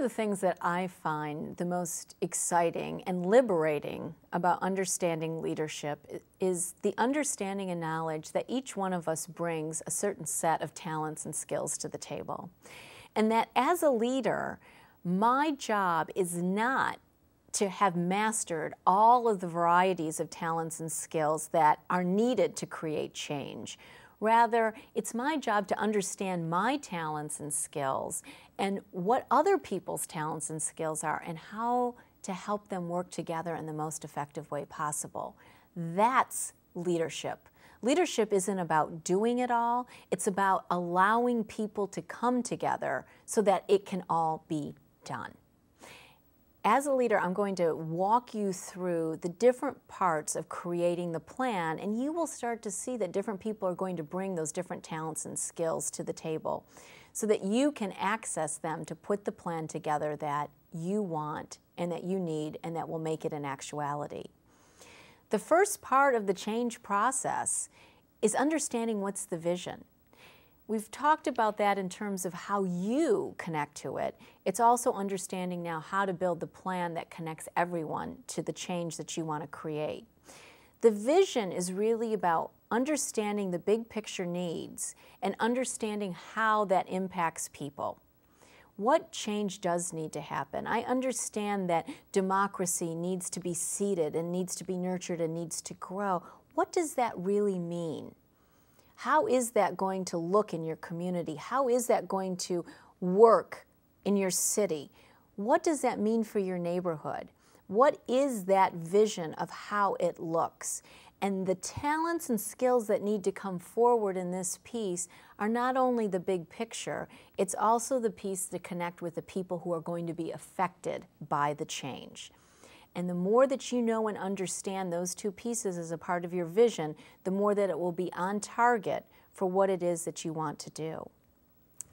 of the things that I find the most exciting and liberating about understanding leadership is the understanding and knowledge that each one of us brings a certain set of talents and skills to the table. And that as a leader, my job is not to have mastered all of the varieties of talents and skills that are needed to create change. Rather, it's my job to understand my talents and skills and what other people's talents and skills are and how to help them work together in the most effective way possible. That's leadership. Leadership isn't about doing it all, it's about allowing people to come together so that it can all be done. As a leader, I'm going to walk you through the different parts of creating the plan, and you will start to see that different people are going to bring those different talents and skills to the table so that you can access them to put the plan together that you want and that you need and that will make it an actuality. The first part of the change process is understanding what's the vision. We've talked about that in terms of how you connect to it. It's also understanding now how to build the plan that connects everyone to the change that you want to create. The vision is really about understanding the big picture needs and understanding how that impacts people. What change does need to happen? I understand that democracy needs to be seeded and needs to be nurtured and needs to grow. What does that really mean? How is that going to look in your community? How is that going to work in your city? What does that mean for your neighborhood? What is that vision of how it looks? And the talents and skills that need to come forward in this piece are not only the big picture, it's also the piece to connect with the people who are going to be affected by the change. And the more that you know and understand those two pieces as a part of your vision, the more that it will be on target for what it is that you want to do.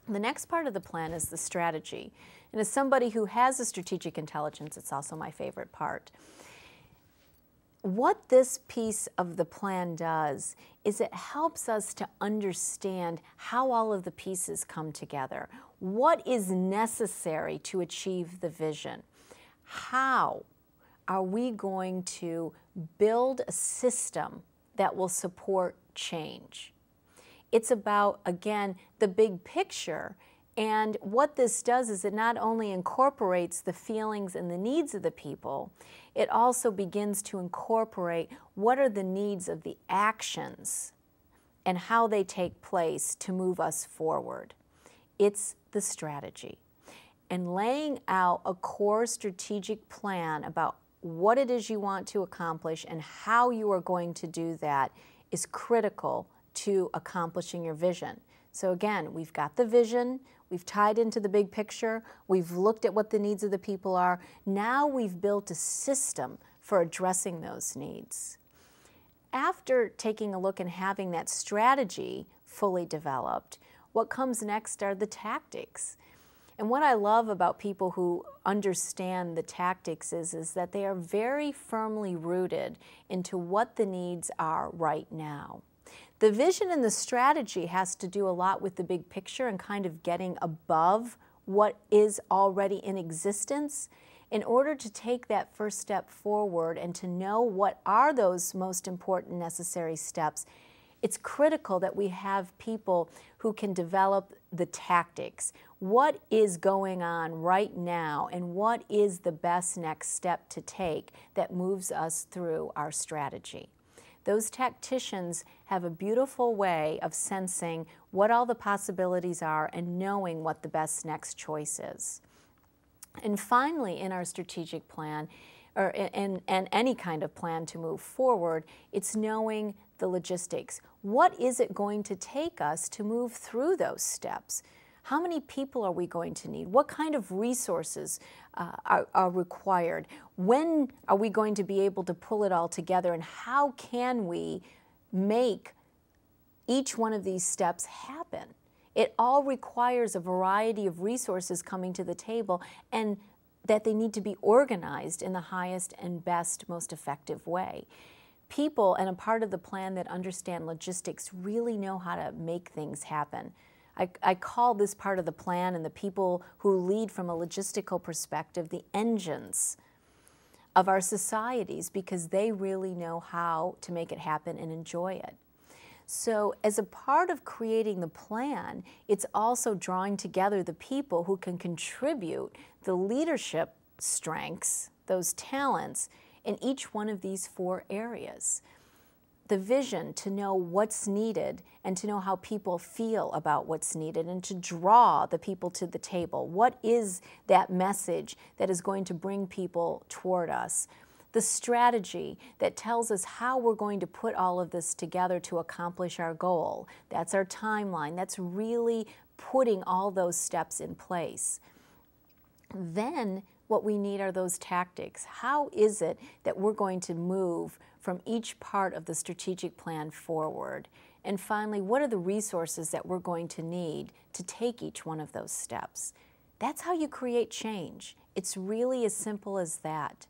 The next part of the plan is the strategy. And as somebody who has a strategic intelligence, it's also my favorite part. What this piece of the plan does is it helps us to understand how all of the pieces come together. What is necessary to achieve the vision? How are we going to build a system that will support change? It's about, again, the big picture. And what this does is it not only incorporates the feelings and the needs of the people, it also begins to incorporate what are the needs of the actions and how they take place to move us forward. It's the strategy. And laying out a core strategic plan about what it is you want to accomplish and how you are going to do that is critical to accomplishing your vision. So again, we've got the vision, we've tied into the big picture, we've looked at what the needs of the people are. Now we've built a system for addressing those needs. After taking a look and having that strategy fully developed, what comes next are the tactics. And what I love about people who understand the tactics is that they are very firmly rooted into what the needs are right now. The vision and the strategy has to do a lot with the big picture and kind of getting above what is already in existence in order to take that first step forward and to know what are those most important necessary steps. It's critical that we have people who can develop the tactics. What is going on right now and what is the best next step to take that moves us through our strategy? Those tacticians have a beautiful way of sensing what all the possibilities are and knowing what the best next choice is. And finally, in our strategic plan, or in any kind of plan to move forward, it's knowing the logistics. What is it going to take us to move through those steps? How many people are we going to need? What kind of resources are required? When are we going to be able to pull it all together? And how can we make each one of these steps happen? It all requires a variety of resources coming to the table and that they need to be organized in the highest and best, most effective way. People and a part of the plan that understand logistics really know how to make things happen. I call this part of the plan and the people who lead from a logistical perspective the engines of our societies, because they really know how to make it happen and enjoy it. So as a part of creating the plan, it's also drawing together the people who can contribute the leadership strengths, those talents, in each one of these 4 areas. The vision to know what's needed and to know how people feel about what's needed and to draw the people to the table. What is that message that is going to bring people toward us? The strategy that tells us how we're going to put all of this together to accomplish our goal. That's our timeline. That's really putting all those steps in place. Then what we need are those tactics. How is it that we're going to move from each part of the strategic plan forward? And finally, what are the resources that we're going to need to take each one of those steps? That's how you create change. It's really as simple as that.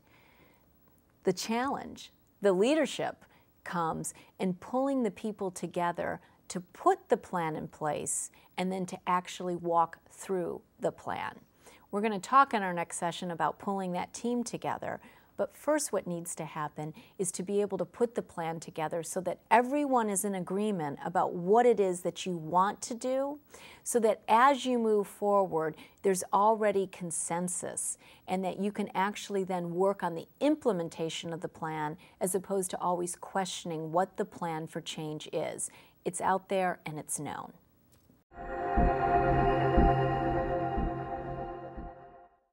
The challenge, the leadership, comes in pulling the people together to put the plan in place and then to actually walk through the plan. We're going to talk in our next session about pulling that team together, but first what needs to happen is to be able to put the plan together so that everyone is in agreement about what it is that you want to do, so that as you move forward, there's already consensus, and that you can actually then work on the implementation of the plan as opposed to always questioning what the plan for change is. It's out there and it's known.